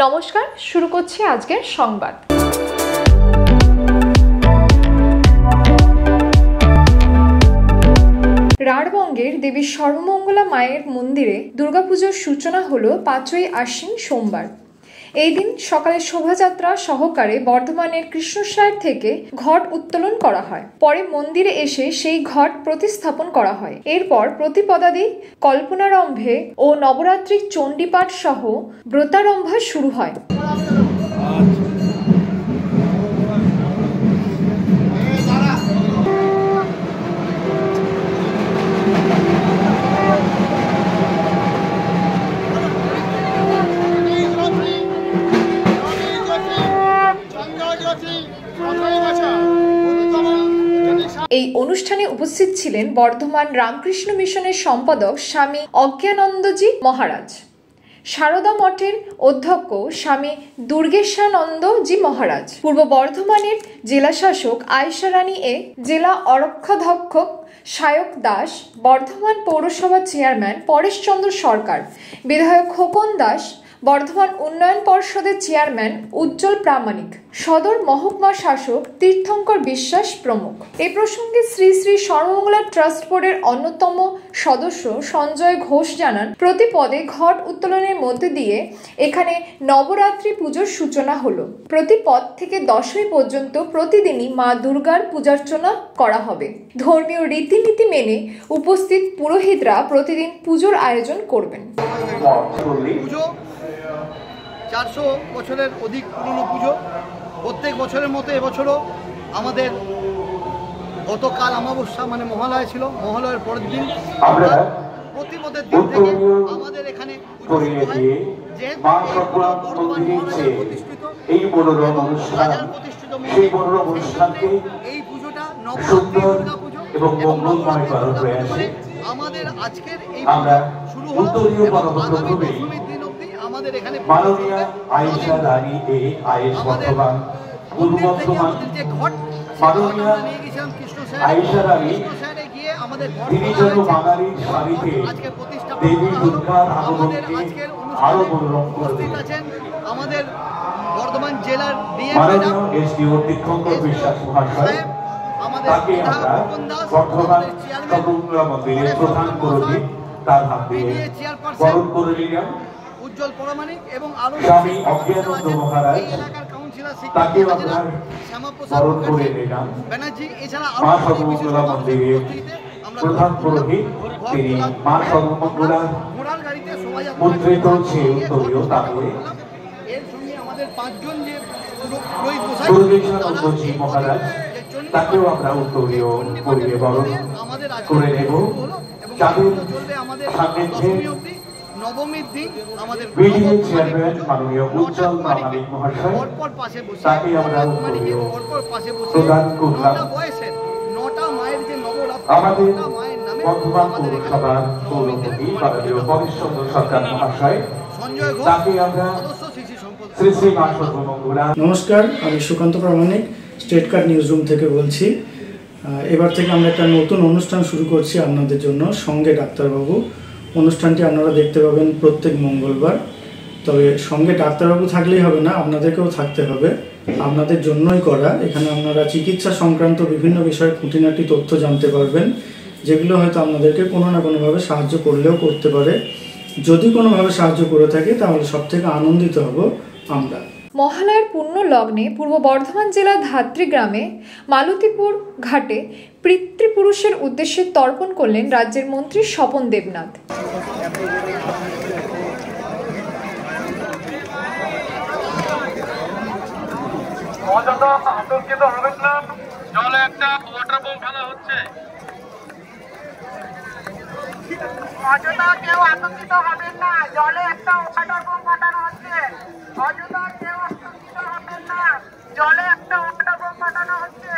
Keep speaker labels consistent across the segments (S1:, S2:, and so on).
S1: নমস্কার, শুরু করছি আজকের সংবাদ। রাঢ়বঙ্গের দেবী সর্বমঙ্গলা মায়ের মন্দিরে দুর্গাপুজোর সূচনা হলো 5ই আশ্বিন সোমবার। এই দিন সকালে শোভাযাত্রা সহকারে বর্ধমানের কৃষ্ণসায়র থেকে ঘট উত্তোলন করা হয়। পরে মন্দিরে এসে সেই ঘট প্রতিস্থাপন করা হয়। এরপর প্রতিপদাদি, কল্পনারম্ভে ও নবরাত্রির চণ্ডীপাঠ সহ ব্রতারম্ভা শুরু হয়। এই অনুষ্ঠানে উপস্থিত ছিলেন বর্ধমান রামকৃষ্ণ মিশনের সম্পাদক স্বামী অজ্ঞানন্দজি মহারাজ, সারদা মঠের অধ্যক্ষ স্বামী দুর্গেশানন্দজি মহারাজ, পূর্ব বর্ধমানের জেলাশাসক আয়েশা রানী এ, জেলা অরক্ষাধ্যক্ষ সায়ক দাস, বর্ধমান পৌরসভা চেয়ারম্যান পরেশচন্দ্র সরকার, বিধায়ক খোকন দাস, বর্ধমান উন্নয়ন পর্ষদের চেয়ারম্যান উজ্জ্বল প্রামাণিক, সদর মহকুমা শাসক তীর্থঙ্কর বিশ্বাস প্রমুখ। এ প্রসঙ্গে শ্রী শ্রী সর্বমঙ্গলা ট্রাস্ট বোর্ডের অন্যতম সদস্য সঞ্জয় ঘোষ জানান, প্রতি পদে ঘট উত্তোলনের মধ্যে দিয়ে এখানে নবরাত্রি পুজোর সূচনা হলো। প্রতি পদ থেকে 10ই পর্যন্ত প্রতিদিনই মা দুর্গার পূজার্চনা করা হবে। ধর্মীয় রীতিনীতি মেনে উপস্থিত পুরোহিতরা প্রতিদিন পুজোর আয়োজন করবেন।
S2: 400 বছরের অধিক পুরনো পুজো। প্রত্যেক বছরের মতো এবছরও আমাদের গতকাল অমাবস্যা মানে মহালয়া ছিল, মহালয়ার পরের দিন প্রতিপদের দিন থেকে আমাদের এখানে এই পুজোটা নবরাত্রি দুর্গা পুজো এবং আমাদের আজকের এই পুজো শুরু হয় আগামী দশমীর দিন অবধি আমাদের এখানে
S3: মাননীয়া আয়েশা রানী এ আয়েশ বর্তমান পূর্ব বর্ধমান মাননীয়া আয়েশা রানী তিনি যেন বাঙালির শাড়িতে দেবী দুর্গার আগমনকে আরো মনোরম করবেন।
S2: আমাদের বর্ধমান জেলার
S3: মাননীয় এসডিও তীর্থঙ্কর বিশ্বাস মহাশয়, তাকে আমরা বর্ধমান সর্বমঙ্গলা মন্দিরের প্রধান পুরোহিত তার হাত দিয়ে বরণ করে নিলাম।
S2: উজ্জ্বল প্রামাণিক এবং আরো
S3: স্বামী অজ্ঞানন্দ মহারাজ, তাকে আমরা বরণ করে নিলাম। মা সর্বমঙ্গলা মন্দিরের প্রধান পুরোহিত তিনি মা সর্বমঙ্গলার মুদ্রিত যে উত্তরীয় তাকে দুর্গেশানন্দজি মহারাজ, তাকেও আমরা উত্তরীয় পরিয়ে বরণ করে নেব। যাদের সান্নিধ্যে
S2: নবমীর দিন আমাদের
S3: বিডিও চেয়ারম্যান মাননীয় উজ্জ্বল প্রামাণিক মহাশয়, তাকে আমরা উত্তরীয় প্রদান করলাম। আমাদের বর্ধমান পৌরসভার পৌরপতি মাননীয় পরেশচন্দ্র সরকার মহাশয়, তাকে আমরা শ্রী শ্রী মা সর্বমঙ্গলা।
S4: নমস্কার, আমি সুকান্ত প্রামাণিক স্টেট কার্ড নিউজ রুম থেকে বলছি। এবার থেকে আমরা একটা নতুন অনুষ্ঠান শুরু করছি আপনাদের জন্য, সঙ্গে ডাক্তারবাবু। অনুষ্ঠানটি আপনারা দেখতে পাবেন প্রত্যেক মঙ্গলবার। তবে সঙ্গে ডাক্তারবাবু থাকলেই হবে না, আপনাদেরকেও থাকতে হবে। আপনাদের জন্যই করা। এখানে আপনারা চিকিৎসা সংক্রান্ত বিভিন্ন বিষয়ে খুঁটিনাটি তথ্য জানতে পারবেন, যেগুলো হয়তো আপনাদেরকে কোনো না কোনোভাবে সাহায্য করলেও করতে পারে। যদি কোনোভাবে সাহায্য করে থাকে তাহলে সবথেকে আনন্দিত হব আমরা।
S1: মহালয়ার পূর্ণ লগ্নে পূর্ব বর্ধমান জেলার ধাত্রী গ্রামে মালতীপুর ঘাটে পিতৃপুরুষের উদ্দেশ্যে তর্পণ করলেন রাজ্যের মন্ত্রী স্বপন দেবনাথ।
S5: আতঙ্কিত হবেন না, জলে একটা ওয়াটার বোম ফেলা হচ্ছে।
S6: অযথা কেউ আতঙ্কিত হবেন না, জলে একটা ওয়াটার বোম ফাটানো হচ্ছে। অযথা কেউ আতঙ্কিত হবেন না, জলে একটা ওয়াটার বোম ফাটানো হচ্ছে।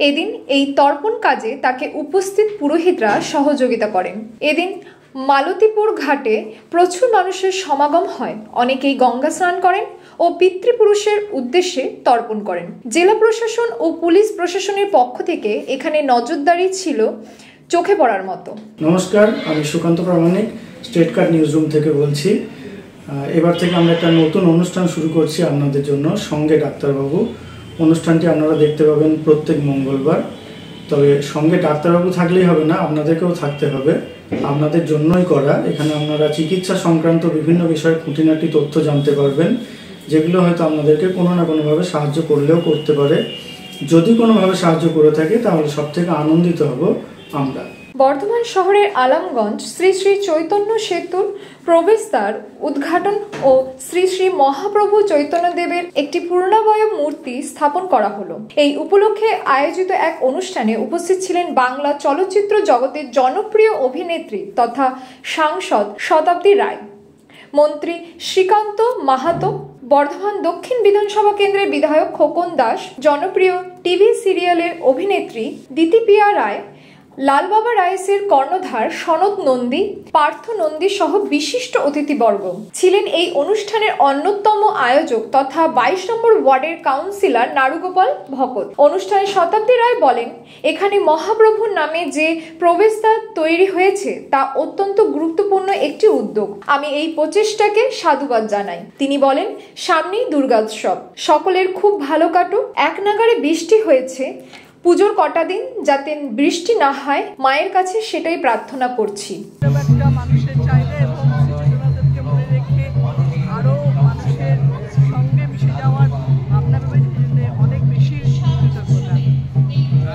S1: এদিন এই তর্পণ কাজে তাকে উপস্থিত পুরোহিতরা সহযোগিতা করেন। এদিন মালতীপুর ঘাটে প্রচুর মানুষের সমাগম হয়। অনেকেই গঙ্গা স্নান করেন ও পিতৃপুরুষের উদ্দেশ্যে তর্পণ করেন। জেলা প্রশাসন ও পুলিশ প্রশাসনের পক্ষ থেকে এখানে নজরদারি ছিল চোখে পড়ার মতো।
S4: নমস্কার, আমি সুকান্ত প্রামাণিক স্টেট কার্ড নিউজ রুম থেকে বলছি। এবার থেকে আমরা একটা নতুন অনুষ্ঠান শুরু করছি আপনাদের জন্য, সঙ্গে ডাক্তারবাবু। অনুষ্ঠানটি আপনারা দেখতে পাবেন প্রত্যেক মঙ্গলবার। তবে সঙ্গে ডাক্তারবাবু থাকলেই হবে না, আপনাদেরকেও থাকতে হবে। আপনাদের জন্যই করা। এখানে আপনারা চিকিৎসা সংক্রান্ত বিভিন্ন বিষয়ে খুঁটিনাটি তথ্য জানতে পারবেন, যেগুলো হয়তো আপনাদেরকে কোনো না কোনোভাবে সাহায্য করলেও করতে পারে। যদি কোনোভাবে সাহায্য করে থাকে তাহলে সবথেকে আনন্দিত হব আমরা।
S1: বর্ধমান শহরের আলমগঞ্জ শ্রী শ্রী চৈতন্য সেতুর প্রবেশদ্বার উদ্ঘাটন ও শ্রী শ্রী মহাপ্রভু চৈতন্যদেবের একটি পূর্ণাবয়ব মূর্তি স্থাপন করা হলো। এই উপলক্ষে আয়োজিত এক অনুষ্ঠানে উপস্থিত ছিলেন বাংলা চলচ্চিত্র জগতের জনপ্রিয় অভিনেত্রী তথা সাংসদ শতাব্দী রায়, মন্ত্রী শ্রীকান্ত মাহাতো, বর্ধমান দক্ষিণ বিধানসভা কেন্দ্রের বিধায়ক খোকন দাস, জনপ্রিয় টিভি সিরিয়ালের অভিনেত্রী দিতিপ্রিয়া রায়, লালবাবা রাইসের কর্ণধার সনৎ নন্দী, পার্থ নন্দী সহ বিশিষ্ট অতিথিবর্গ ছিলেন। এই অনুষ্ঠানের অন্যতম আয়োজক তথা 22 নম্বর ওয়ার্ডের কাউন্সিলর নারুগোপাল ভকত। অনুষ্ঠানে শতাব্দী রায় বলেন, এখানে মহাপ্রভুর নামে যে প্রবেশদ্বার তৈরি হয়েছে তা অত্যন্ত গুরুত্বপূর্ণ একটি উদ্যোগ। আমি এই প্রচেষ্টাকে সাধুবাদ জানাই। তিনি বলেন, সামনেই দুর্গোৎসব, সকলের খুব ভালো কাটুক। এক নাগাড়ে বৃষ্টি হয়েছে, পুজোর কটা দিন যাতে বৃষ্টি না হয়, মায়ের কাছে সেটাই প্রার্থনা করছি।
S7: মানুষের চাইলে এবং সচেতনতাকে মনে রেখে আরো মানুষের সঙ্গে মিশে যাওয়ার ভাবনা ভেবে অনেক বেশি কৃতজ্ঞতা।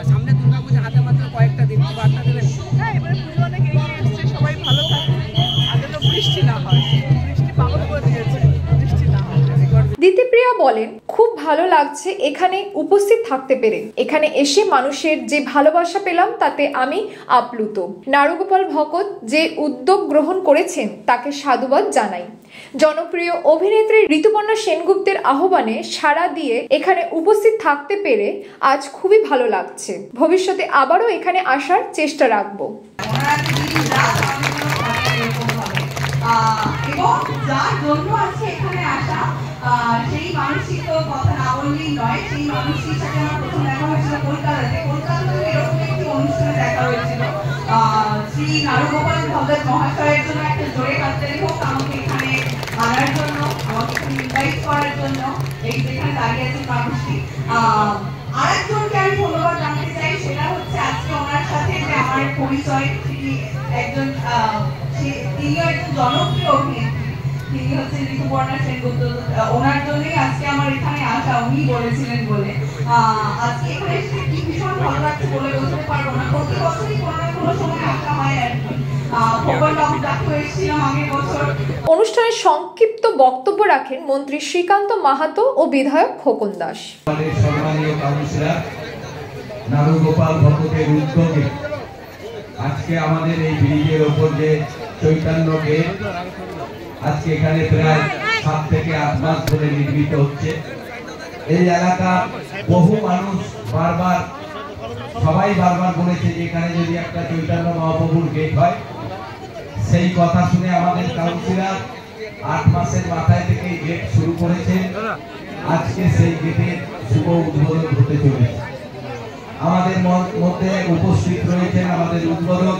S7: সামনে দুর্গাপূজা হাতে মাত্র কয়েকটা দিন, বার্তা দেবেন। হ্যাঁ, এবারে পুজো অনেক এগিয়ে এসছে, সবাই ভালো থাকবে, আগে তো বৃষ্টি না হয়, বৃষ্টি পাগল করে দিয়েছে, বৃষ্টি না হয়।
S1: দিতিপ্রিয়া বলেন, খুব ভালো লাগছে এখানে উপস্থিত থাকতে পেরে। এখানে এসে মানুষের যে ভালোবাসা পেলাম তাতে আমি আপ্লুত। নারুগোপাল ভকত যে উদ্যোগ গ্রহণ করেছেন তাকে সাধুবাদ জানাই। জনপ্রিয় অভিনেত্রী ঋতুপর্ণা সেনগুপ্তের আহ্বানে সাড়া দিয়ে এখানে উপস্থিত থাকতে পেরে আজ খুবই ভালো লাগছে। ভবিষ্যতে আবারও এখানে আসার চেষ্টা রাখবো।
S8: এবং যার জন্য আছে এখানে আসা, সেই মানুষটির তো কথা না বললেই নয়। সেই মানুষটির সাথে আমার প্রথম দেখা হয়েছিল কলকাতাতে। কলকাতাতে এরকম একটি অনুষ্ঠানে দেখা হয়েছিল। শ্রী নারুগোপাল ভগত মহাশয়ের জন্য একটা জোরে হাততালি হোক আমাকে এখানে আনার জন্য, আমাকে এখানে ইনভাইট করার জন্য। এই যেখানে দাঁড়িয়ে আছে মানুষটি। আরেকজনকে আমি ধন্যবাদ জানাতে চাই, সেটা হচ্ছে আজকে ওনার সাথে যে আমার পরিচয়, তিনি একজন জনপ্রিয় অভিনেত্রী, তিনি হচ্ছে ঋতুপর্ণা সেনগুপ্ত। ওনার জন্যই আজকে আমার এখানে আসা, উনি বলেছিলেন বলে। আজকে এখানে এসে কি ভীষণ ভালো লাগছে বলে বলতে পারবো না। প্রতি বছরই কোনো না কোনো সময় আসা হয় আর কি।
S1: অনুষ্ঠানে সংক্ষিপ্ত বক্তব্য রাখেন মন্ত্রী শ্রীকান্ত মাহাতো ও বিধায়ক খোকন দাস।
S9: সম্মানীয় কাউন্সিলর নারুগোপাল ভকতের উদ্যোগে আজকে আমাদের এই ব্রিজের ওপর যে চৈতন্য গেট আজকে এখানে প্রায় 7 থেকে 8 মাস ধরে নির্মিত হচ্ছে। এই এলাকা বহু মানুষ সবাই বারবার বলেছে যে এখানে যদি একটা চৈতন্য মহাপ্রভুর গেট হয়। সেই কথা শুনে আমাদের কাউন্সিলর 8 মাসের মাথায় থেকে গেট শুরু করেছে। আজকে সেই গেটের শুভ উদ্বোধন হতে চলেছে। আমাদের মধ্যে উপস্থিত রয়েছেন আমাদের উদ্বোধক,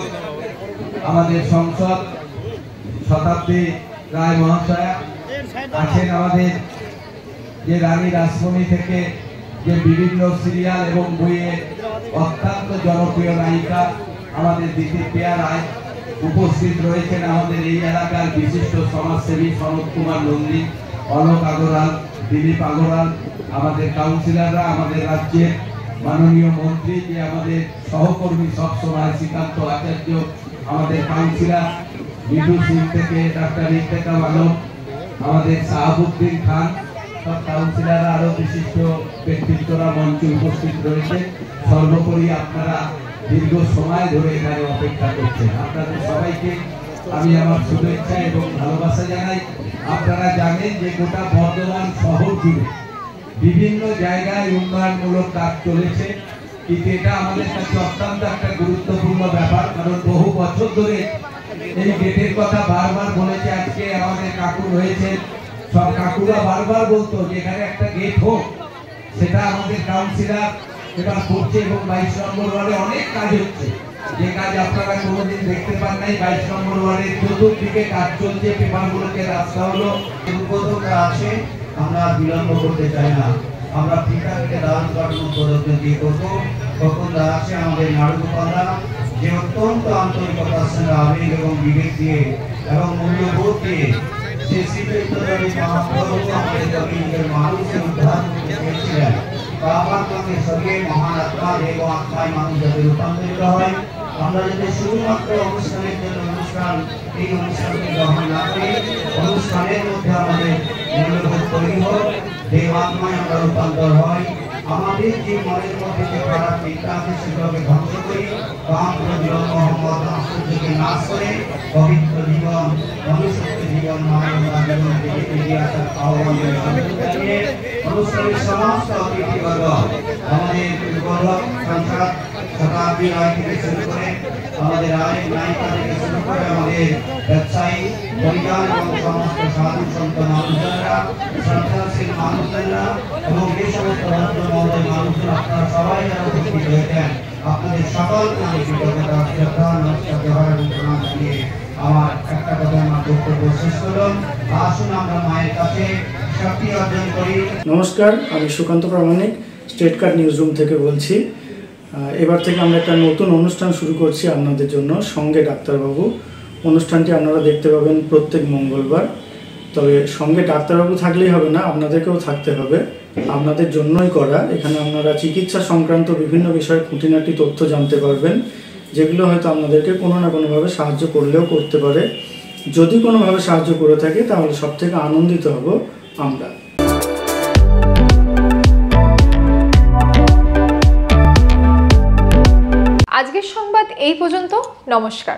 S9: আমাদের সংসদ শতাব্দী রায় মহাশয়া, আছেন আমাদের যে রানী রাসমণি থেকে যে বিভিন্ন সিরিয়াল এবং বইয়ে অত্যন্ত জনপ্রিয় নায়িকা আমাদের দিতিপ্রিয়া রায়, উপস্থিত রয়েছেন আমাদের এই এলাকার বিশিষ্ট সমাজসেবী সনৎ কুমার নন্দী, অলোক আগরওয়াল, দিলীপ আগরওয়াল, আমাদের কাউন্সিলররা, আমাদের রাজ্যের মাননীয় মন্ত্রী যে আমাদের সহকর্মী সবসময় শ্রীকান্ত আচার্য, আমাদের কাউন্সিলর বিদু সিং থেকে ডাক্তার ইফতেখা আলম, আমাদের শাহাবুদ্দিন খান, সব কাউন্সিলররা আরো বিশিষ্ট ব্যক্তিত্বরা মঞ্চে উপস্থিত রয়েছে। সর্বোপরি আপনারা দীর্ঘ সময় ধরে এখানে অপেক্ষা করছেন, আপনাদের সবাইকে আমি আমার শুভেচ্ছা এবং ভালোবাসা জানাই। আপনারা জানেন যে গোটা বর্ধমান শহর জুড়ে বিভিন্ন জায়গায় উন্নয়নমূলক কাজ চলেছে, কিন্তু এটা আমাদের কাছে অত্যন্ত একটা গুরুত্বপূর্ণ ব্যাপার, কারণ বহু বছর ধরে এই গেটের কথা বারবার বলেছে। আজকে আমাদের কাকু রয়েছে, সব কাকুরা বারবার বলতো যে এখানে একটা গেট হোক, সেটা আমাদের কাউন্সিলর এবার করছে এবং 22 নম্বর ওয়ার্ডে অনেক কাজ হচ্ছে, যে কাজ আপনারা কোনোদিন দেখতে পান নাই। 22 নম্বর ওয়ার্ডের চতুর্দিকে কাজ চলছে, পেপারগুলোকে রাস্তা হলো, উদ্বোধকরা আছে। আমরা বিলম্ব করতে চাই না, আমরা পিতাকে দান করার উদ্বোধন দিয়ে করবো। তখন আছে আমাদের নাড়ুগোপালরা, যে অত্যন্ত আন্তরিকতার সঙ্গে আবেগ এবং বিবেক দিয়ে এবং মূল্যবোধ দিয়ে যে শ্রীচৈতন্যের মহাপ্রভু আমাদের জমিনের মানুষের উদ্ধার করতে চেয়েছিলেন। বাবার সঙ্গে সঙ্গে মহান আত্মা দেব আত্মায় মানুষ যাতে রূপান্তরিত হয়। আমরা যদি শুধুমাত্র অনুষ্ঠানের জন্য এই অনুষ্ঠানকে গ্রহণ না করি, অনুষ্ঠানের মধ্যে আমাদের মূল্যবোধ তৈরি হোক, দেব আত্মায় আমরা রূপান্তর হয়। আমাদের যে মনের মধ্যে যে খারাপ চিন্তা আছে সেগুলোকে ধ্বংস করি, মোহাম্মদ আশ্চর্যকে নাশ করে পবিত্র জীবন, মনুষ্যত্ব জীবন, মানবতা জীবন থেকে এগিয়ে আসার আহ্বান জানিয়ে অনুষ্ঠানের সমস্ত অতিথিবর্গ, আমাদের গৌরব সংসদ শতাব্দী রায় থেকে শুরু করে আমাদের আরেক নায়িকা থেকে শুরু করে আমাদের ব্যবসায়ী পরিবার এবং সমস্ত সাধু সন্ত মানুষজনেরা, শ্রদ্ধাশীল মানুষজনেরা এবং এই সমস্ত ভদ্র মহোদয় মানুষজন, আপনারা সবাই যারা উপস্থিত হয়েছেন, আপনাদের সকলকে আমি কৃতজ্ঞতা, শ্রদ্ধা, নমস্কার, জোহার এবং প্রণাম জানিয়ে আমার একটা কথা আমার বক্তব্য শেষ করলাম। আসুন আমরা মায়ের কাছে শক্তি অর্জন করি।
S4: নমস্কার, আমি সুকান্ত প্রামাণিক, স্টেট কার্ড নিউজ রুম থেকে বলছি। এবার থেকে আমরা একটা নতুন অনুষ্ঠান শুরু করছি আপনাদের জন্য, সঙ্গে ডাক্তারবাবু। অনুষ্ঠানটি আপনারা দেখতে পাবেন প্রত্যেক মঙ্গলবার। তবে সঙ্গে ডাক্তারবাবু থাকলেই হবে না, আপনাদেরকেও থাকতে হবে, আপনাদের জন্যই করা। এখানে আপনারা চিকিৎসা সংক্রান্ত বিভিন্ন বিষয়ে খুঁটিনাটি তথ্য জানতে পারবেন, যেগুলো হয়তো আপনাদেরকে কোনো না কোনোভাবে সাহায্য করলেও করতে পারে। যদি কোনোভাবে সাহায্য করে থাকে তাহলে সবথেকে আনন্দিত হব আমরা।
S1: আজকের সংবাদ এই পর্যন্ত। নমস্কার।